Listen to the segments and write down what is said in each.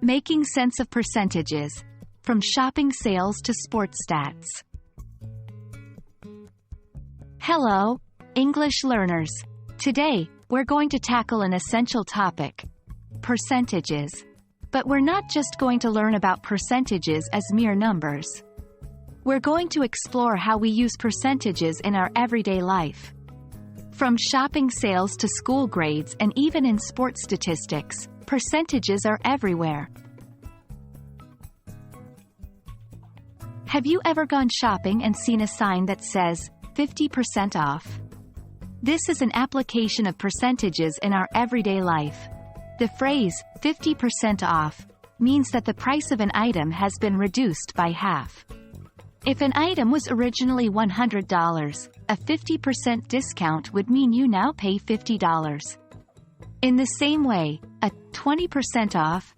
Making sense of percentages, from shopping sales to sports stats. Hello, English learners. Today, we're going to tackle an essential topic: percentages. But we're not just going to learn about percentages as mere numbers. We're going to explore how we use percentages in our everyday life. From shopping sales to school grades and even in sports statistics, percentages are everywhere. Have you ever gone shopping and seen a sign that says, 50% off? This is an application of percentages in our everyday life. The phrase, 50% off, means that the price of an item has been reduced by half. If an item was originally $100, a 50% discount would mean you now pay $50. In the same way, a 20% off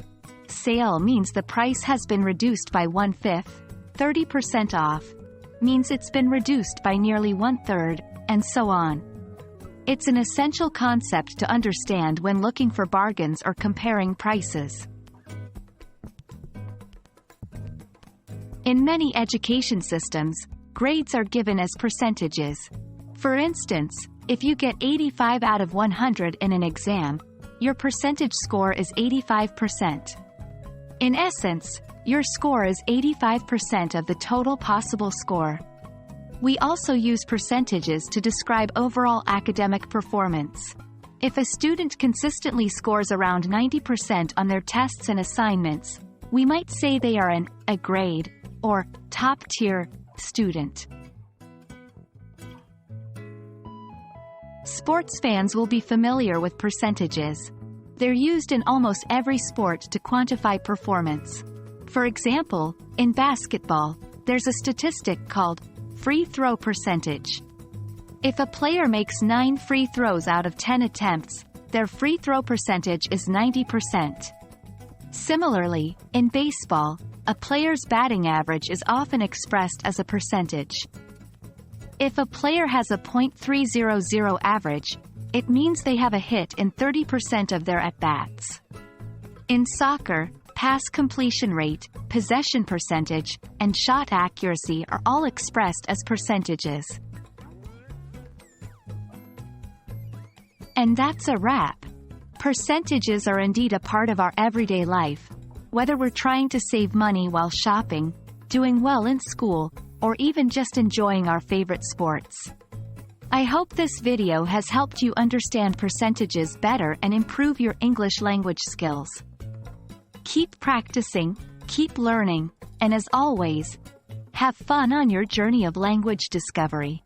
sale means the price has been reduced by 1/5, 30% off means it's been reduced by nearly 1/3, and so on. It's an essential concept to understand when looking for bargains or comparing prices. In many education systems, grades are given as percentages. For instance, if you get 85 out of 100 in an exam, your percentage score is 85%. In essence, your score is 85% of the total possible score. We also use percentages to describe overall academic performance. If a student consistently scores around 90% on their tests and assignments, we might say they are an A grade or top-tier student. Sports fans will be familiar with percentages. They're used in almost every sport to quantify performance. For example, in basketball, there's a statistic called free throw percentage. If a player makes 9 free throws out of 10 attempts, their free throw percentage is 90%. Similarly, in baseball, a player's batting average is often expressed as a percentage. If a player has a .300 average, it means they have a hit in 30% of their at-bats. In soccer, pass completion rate, possession percentage, and shot accuracy are all expressed as percentages. And that's a wrap. Percentages are indeed a part of our everyday life, whether we're trying to save money while shopping, doing well in school, or even just enjoying our favorite sports. I hope this video has helped you understand percentages better and improve your English language skills. Keep practicing, keep learning, and as always, have fun on your journey of language discovery.